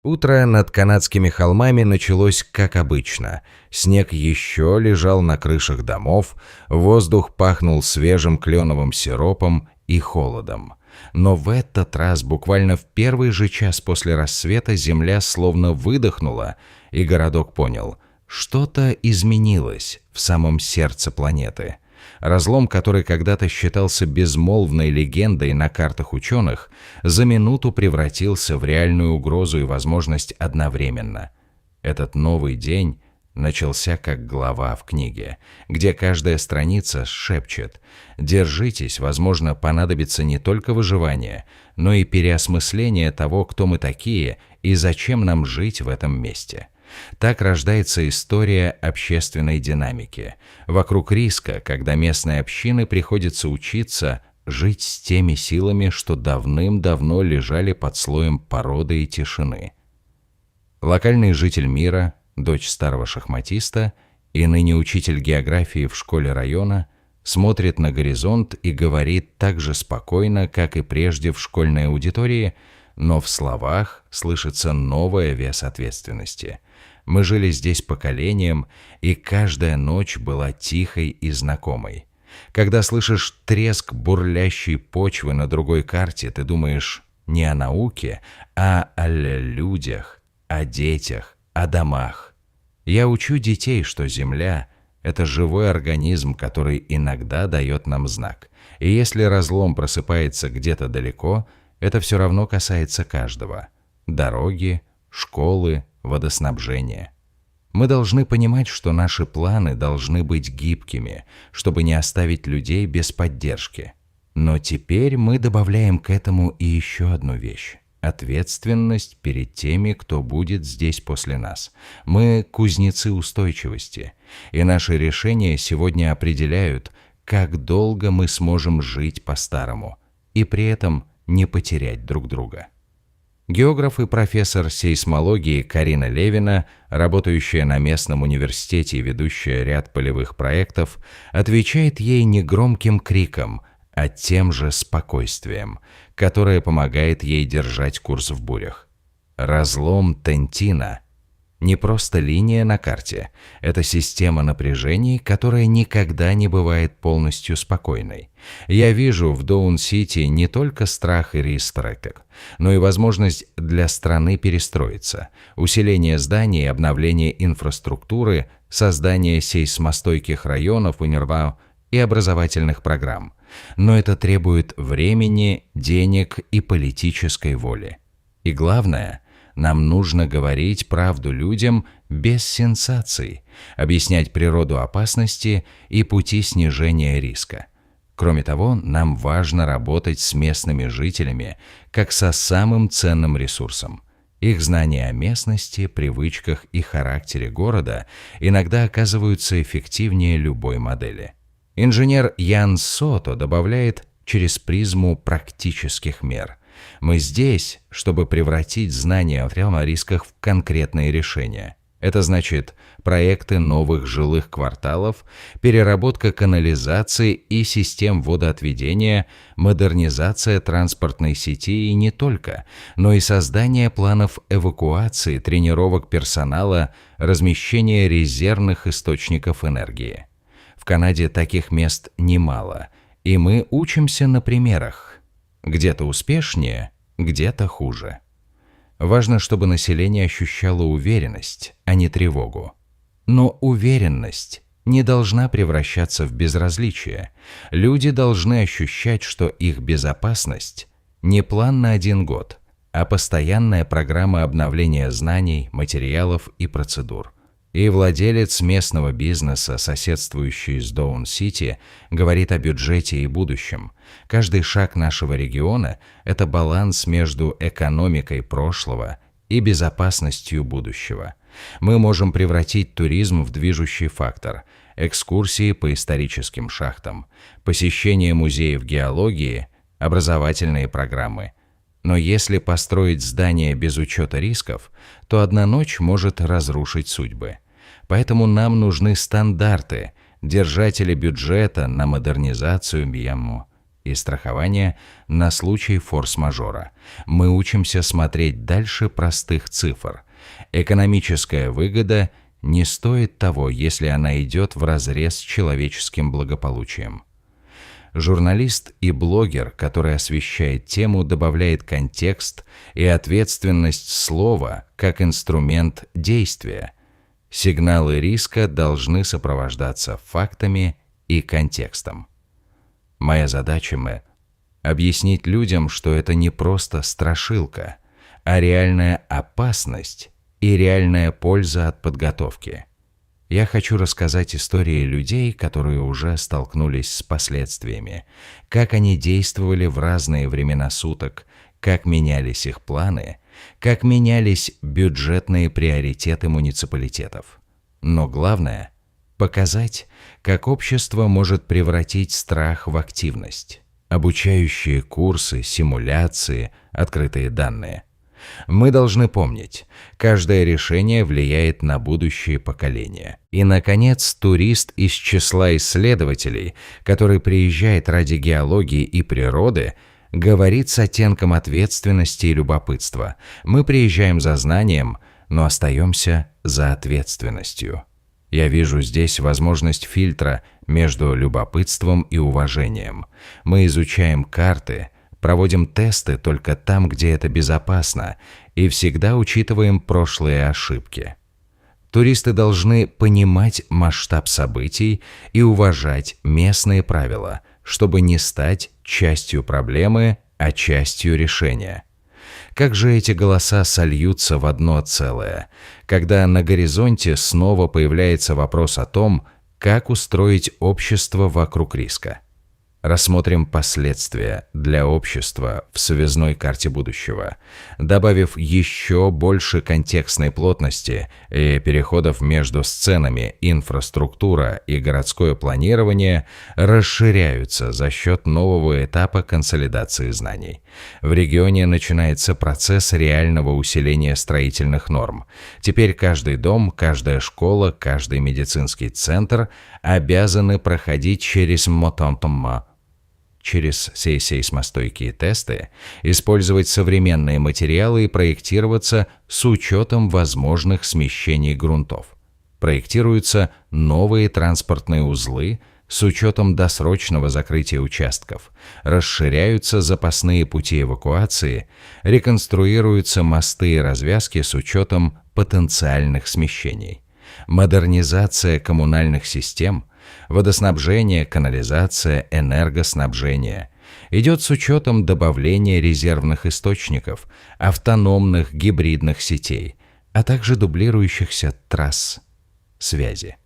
Утро над канадскими холмами началось как обычно. Снег еще лежал на крышах домов, воздух пахнул свежим кленовым сиропом и холодом. Но в этот раз, буквально в первый же час после рассвета, земля словно выдохнула, и городок понял – что-то изменилось в самом сердце планеты. Разлом, который когда-то считался безмолвной легендой на картах ученых, за минуту превратился в реальную угрозу и возможность одновременно. Этот новый день начался как глава в книге, где каждая страница шепчет: «Держитесь, возможно, понадобится не только выживание, но и переосмысление того, кто мы такие и зачем нам жить в этом месте». Так рождается история общественной динамики. Вокруг риска, когда местной общины приходится учиться жить с теми силами, что давным-давно лежали под слоем породы и тишины. Локальный житель мира, дочь старого шахматиста и ныне учитель географии в школе района, смотрит на горизонт и говорит так же спокойно, как и прежде в школьной аудитории, но в словах слышится новый вес ответственности. Мы жили здесь поколением, и каждая ночь была тихой и знакомой. Когда слышишь треск бурлящей почвы на другой карте, ты думаешь не о науке, а о людях, о детях, о домах. Я учу детей, что Земля – это живой организм, который иногда дает нам знак. И если разлом просыпается где-то далеко, это все равно касается каждого. Дороги, школы, водоснабжения. Мы должны понимать, что наши планы должны быть гибкими, чтобы не оставить людей без поддержки. Но теперь мы добавляем к этому и еще одну вещь – ответственность перед теми, кто будет здесь после нас. Мы кузнецы устойчивости, и наши решения сегодня определяют, как долго мы сможем жить по-старому, и при этом не потерять друг друга. Географ и профессор сейсмологии Карина Левина, работающая на местном университете и ведущая ряд полевых проектов, отвечает ей не громким криком, а тем же спокойствием, которое помогает ей держать курс в бурях. Разлом Тентина – не просто линия на карте, это система напряжений, которая никогда не бывает полностью спокойной. Я вижу в Доун-Сити не только страх и риск, но и возможность для страны перестроиться, усиление зданий, обновление инфраструктуры, создание сейсмостойких районов и образовательных программ. Но это требует времени, денег и политической воли. И главное – нам нужно говорить правду людям без сенсаций, объяснять природу опасности и пути снижения риска. Кроме того, нам важно работать с местными жителями как со самым ценным ресурсом. Их знания о местности, привычках и характере города иногда оказываются эффективнее любой модели. Инженер Ян Сото добавляет через призму практических мер. Мы здесь, чтобы превратить знания о рисках в конкретные решения. Это значит проекты новых жилых кварталов, переработка канализации и систем водоотведения, модернизация транспортной сети и не только, но и создание планов эвакуации, тренировок персонала, размещение резервных источников энергии. В Канаде таких мест немало, и мы учимся на примерах. Где-то успешнее, где-то хуже. Важно, чтобы население ощущало уверенность, а не тревогу. Но уверенность не должна превращаться в безразличие. Люди должны ощущать, что их безопасность не план на 1 год, а постоянная программа обновления знаний, материалов и процедур. И владелец местного бизнеса, соседствующий с Доун-Сити, говорит о бюджете и будущем. Каждый шаг нашего региона – это баланс между экономикой прошлого и безопасностью будущего. Мы можем превратить туризм в движущий фактор, экскурсии по историческим шахтам, посещение музеев геологии, образовательные программы. Но если построить здание без учета рисков, то одна ночь может разрушить судьбы. Поэтому нам нужны стандарты, держатели бюджета на модернизацию БИАМу и страхования на случай форс-мажора. Мы учимся смотреть дальше простых цифр. Экономическая выгода не стоит того, если она идет вразрез с человеческим благополучием. Журналист и блогер, который освещает тему, добавляет контекст и ответственность слова как инструмент действия. Сигналы риска должны сопровождаться фактами и контекстом. Моя задача – объяснить людям, что это не просто страшилка, а реальная опасность и реальная польза от подготовки. Я хочу рассказать истории людей, которые уже столкнулись с последствиями, как они действовали в разные времена суток, как менялись их планы, как менялись бюджетные приоритеты муниципалитетов. Но главное – показать, как общество может превратить страх в активность. Обучающие курсы, симуляции, открытые данные. Мы должны помнить, каждое решение влияет на будущие поколения. И, наконец, турист из числа исследователей, который приезжает ради геологии и природы, говорит с оттенком ответственности и любопытства. Мы приезжаем за знанием, но остаемся за ответственностью. Я вижу здесь возможность фильтра между любопытством и уважением. Мы изучаем карты, проводим тесты только там, где это безопасно, и всегда учитываем прошлые ошибки. Туристы должны понимать масштаб событий и уважать местные правила, чтобы не стать частью проблемы, а частью решения. Как же эти голоса сольются в одно целое, когда на горизонте снова появляется вопрос о том, как устроить общество вокруг риска? Рассмотрим последствия для общества в связной карте будущего, добавив еще больше контекстной плотности и переходов между сценами. Инфраструктура и городское планирование расширяются за счет нового этапа консолидации знаний. В регионе начинается процесс реального усиления строительных норм. Теперь каждый дом, каждая школа, каждый медицинский центр обязаны проходить через через сейсмостойкие тесты, использовать современные материалы и проектироваться с учетом возможных смещений грунтов. Проектируются новые транспортные узлы с учетом досрочного закрытия участков, расширяются запасные пути эвакуации, реконструируются мосты и развязки с учетом потенциальных смещений. Модернизация коммунальных систем, водоснабжение, канализация, энергоснабжение идет с учетом добавления резервных источников, автономных гибридных сетей, а также дублирующихся трасс связи.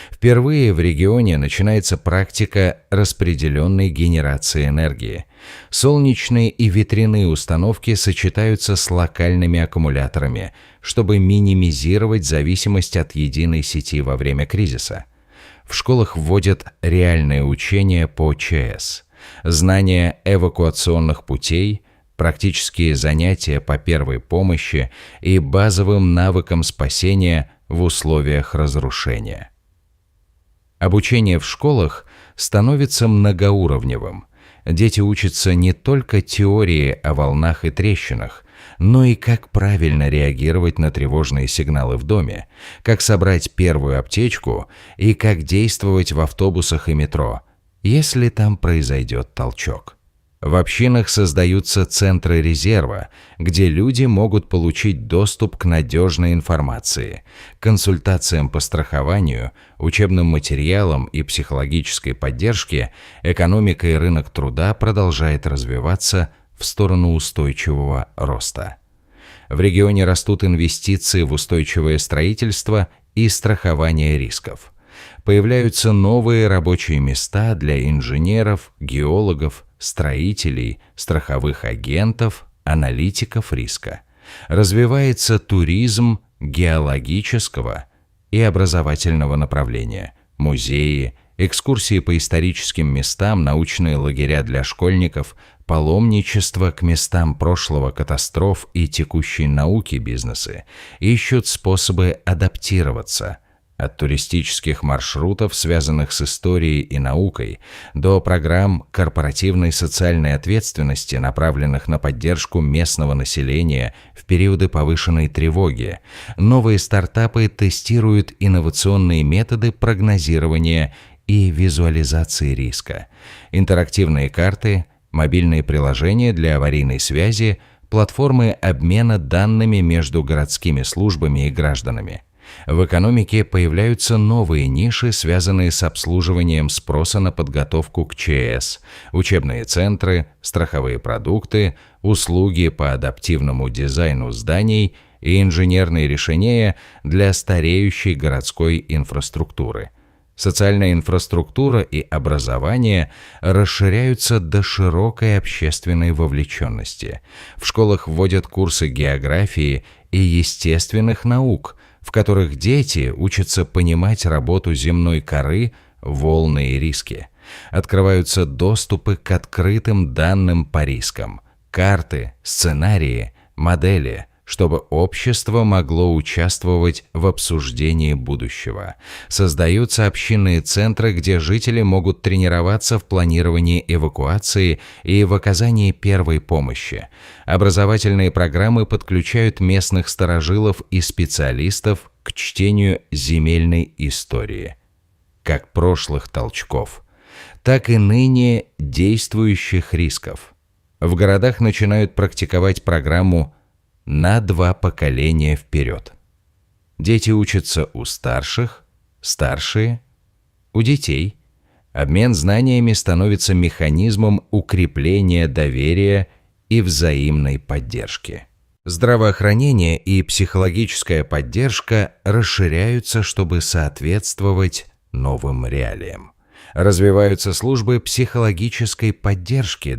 Впервые в регионе начинается практика распределенной генерации энергии. Солнечные и ветряные установки сочетаются с локальными аккумуляторами, чтобы минимизировать зависимость от единой сети во время кризиса. В школах вводят реальные учения по ЧС, знания эвакуационных путей, практические занятия по первой помощи и базовым навыкам спасения в условиях разрушения. Обучение в школах становится многоуровневым. Дети учатся не только теории о волнах и трещинах, но и как правильно реагировать на тревожные сигналы в доме, как собрать первую аптечку и как действовать в автобусах и метро, если там произойдет толчок. В общинах создаются центры резерва, где люди могут получить доступ к надежной информации, консультациям по страхованию, учебным материалам и психологической поддержке. Экономика и рынок труда продолжает развиваться в сторону устойчивого роста. В регионе растут инвестиции в устойчивое строительство и страхование рисков. Появляются новые рабочие места для инженеров, геологов, строителей, страховых агентов, аналитиков риска. Развивается туризм геологического и образовательного направления, музеи, экскурсии по историческим местам, научные лагеря для школьников, паломничество к местам прошлого катастроф и текущей науки бизнесы ищут способы адаптироваться, От туристических маршрутов, связанных с историей и наукой, до программ корпоративной социальной ответственности, направленных на поддержку местного населения в периоды повышенной тревоги, новые стартапы тестируют инновационные методы прогнозирования и визуализации риска, интерактивные карты, мобильные приложения для аварийной связи, платформы обмена данными между городскими службами и гражданами. В экономике появляются новые ниши, связанные с обслуживанием спроса на подготовку к ЧС, учебные центры, страховые продукты, услуги по адаптивному дизайну зданий и инженерные решения для стареющей городской инфраструктуры. Социальная инфраструктура и образование расширяются до широкой общественной вовлеченности. В школах вводят курсы географии и естественных наук, в которых дети учатся понимать работу земной коры, волны и риски. Открываются доступы к открытым данным по рискам, карты, сценарии, модели, чтобы общество могло участвовать в обсуждении будущего. Создаются общинные центры, где жители могут тренироваться в планировании эвакуации и в оказании первой помощи. Образовательные программы подключают местных старожилов и специалистов к чтению земельной истории. Как прошлых толчков, так и ныне действующих рисков. В городах начинают практиковать программу на 2 поколения вперед. Дети учатся у старших, старшие – у детей. Обмен знаниями становится механизмом укрепления доверия и взаимной поддержки. Здравоохранение и психологическая поддержка расширяются, чтобы соответствовать новым реалиям. Развиваются службы психологической поддержки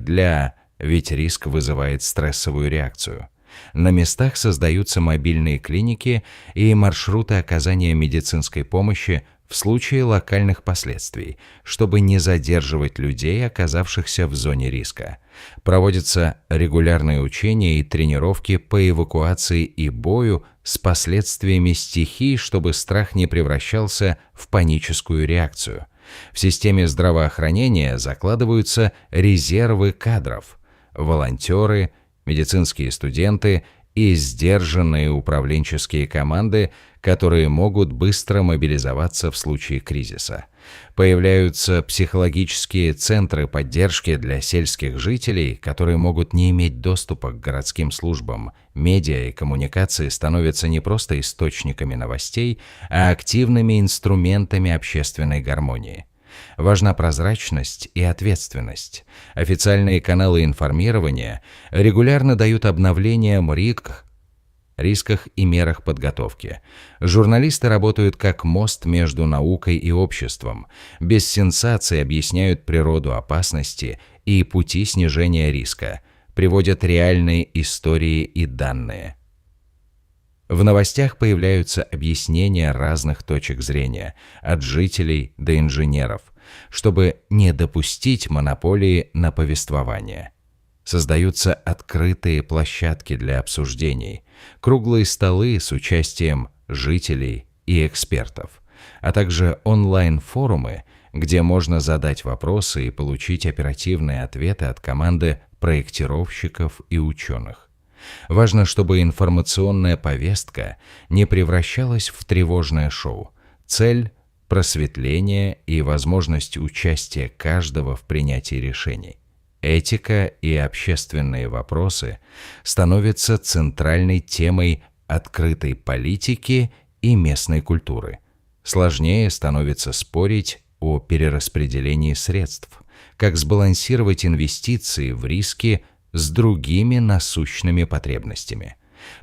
ведь риск вызывает стрессовую реакцию. На местах создаются мобильные клиники и маршруты оказания медицинской помощи в случае локальных последствий, чтобы не задерживать людей, оказавшихся в зоне риска. Проводятся регулярные учения и тренировки по эвакуации и бою с последствиями стихий, чтобы страх не превращался в паническую реакцию. В системе здравоохранения закладываются резервы кадров, волонтеры, медицинские студенты и сдержанные управленческие команды, которые могут быстро мобилизоваться в случае кризиса. Появляются психологические центры поддержки для сельских жителей, которые могут не иметь доступа к городским службам. Медиа и коммуникации становятся не просто источниками новостей, а активными инструментами общественной гармонии. Важна прозрачность и ответственность. Официальные каналы информирования регулярно дают обновления о рисках и мерах подготовки. Журналисты работают как мост между наукой и обществом. Без сенсаций объясняют природу опасности и пути снижения риска, приводят реальные истории и данные. В новостях появляются объяснения разных точек зрения, от жителей до инженеров, чтобы не допустить монополии на повествование. Создаются открытые площадки для обсуждений, круглые столы с участием жителей и экспертов, а также онлайн-форумы, где можно задать вопросы и получить оперативные ответы от команды проектировщиков и ученых. Важно, чтобы информационная повестка не превращалась в тревожное шоу. Цель – просветление и возможность участия каждого в принятии решений. Этика и общественные вопросы становятся центральной темой открытой политики и местной культуры. Сложнее становится спорить о перераспределении средств, как сбалансировать инвестиции в риски с другими насущными потребностями.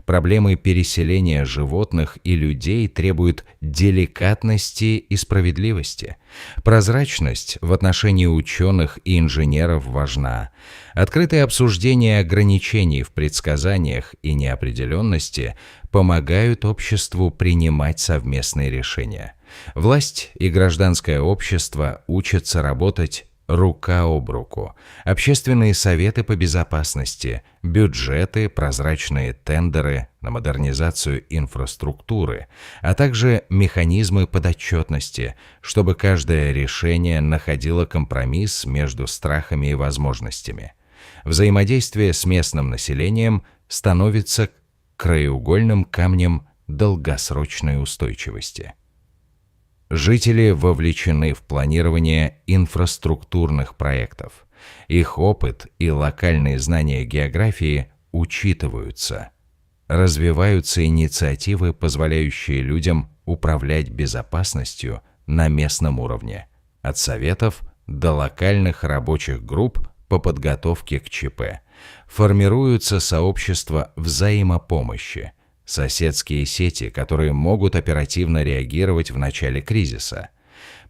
Проблемы переселения животных и людей требуют деликатности и справедливости. Прозрачность в отношении ученых и инженеров важна. Открытое обсуждение ограничений в предсказаниях и неопределенности помогают обществу принимать совместные решения. Власть и гражданское общество учатся работать рука об руку. Общественные советы по безопасности, бюджеты, прозрачные тендеры на модернизацию инфраструктуры, а также механизмы подотчетности, чтобы каждое решение находило компромисс между страхами и возможностями. Взаимодействие с местным населением становится краеугольным камнем долгосрочной устойчивости. Жители вовлечены в планирование инфраструктурных проектов. Их опыт и локальные знания географии учитываются. Развиваются инициативы, позволяющие людям управлять безопасностью на местном уровне, от советов до локальных рабочих групп по подготовке к ЧП. Формируются сообщества взаимопомощи, соседские сети, которые могут оперативно реагировать в начале кризиса.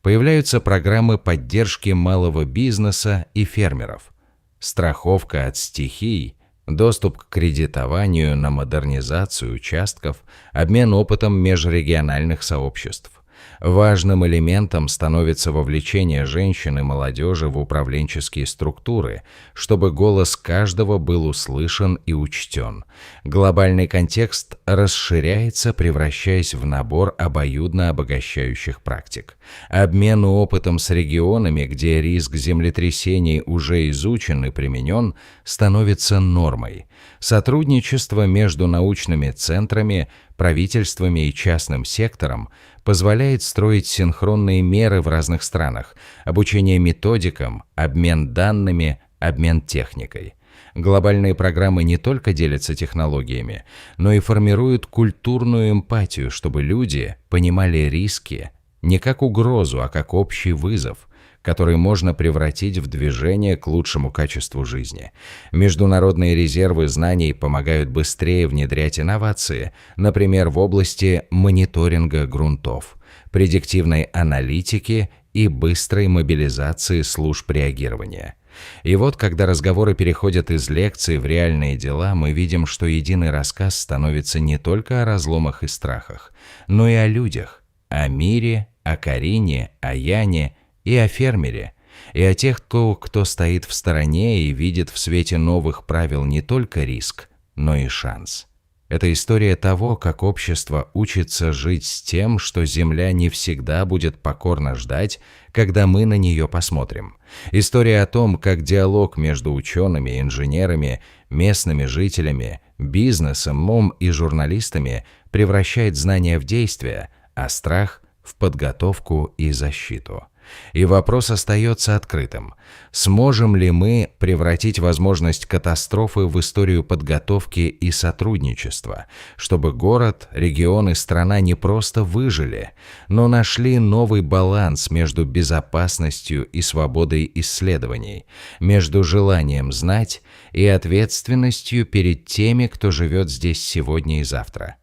Появляются программы поддержки малого бизнеса и фермеров, страховка от стихий, доступ к кредитованию на модернизацию участков, обмен опытом межрегиональных сообществ. Важным элементом становится вовлечение женщин и молодежи в управленческие структуры, чтобы голос каждого был услышан и учтен. Глобальный контекст расширяется, превращаясь в набор обоюдно обогащающих практик. Обмен опытом с регионами, где риск землетрясений уже изучен и применен, становится нормой. Сотрудничество между научными центрами, правительствами и частным сектором позволяет строить синхронные меры в разных странах, обучение методикам, обмен данными, обмен техникой. Глобальные программы не только делятся технологиями, но и формируют культурную эмпатию, чтобы люди понимали риски не как угрозу, а как общий вызов, который можно превратить в движение к лучшему качеству жизни. Международные резервы знаний помогают быстрее внедрять инновации, например, в области мониторинга грунтов, предиктивной аналитики и быстрой мобилизации служб реагирования. И вот, когда разговоры переходят из лекций в реальные дела, мы видим, что единый рассказ становится не только о разломах и страхах, но и о людях, о мире, о Карине, о Яне и о фермере, и о тех, кто стоит в стороне и видит в свете новых правил не только риск, но и шанс. Это история того, как общество учится жить с тем, что Земля не всегда будет покорно ждать, когда мы на нее посмотрим. История о том, как диалог между учеными, инженерами, местными жителями, бизнесом и журналистами превращает знания в действие, а страх – в подготовку и защиту. И вопрос остается открытым. Сможем ли мы превратить возможность катастрофы в историю подготовки и сотрудничества, чтобы город, регион и страна не просто выжили, но нашли новый баланс между безопасностью и свободой исследований, между желанием знать и ответственностью перед теми, кто живет здесь сегодня и завтра?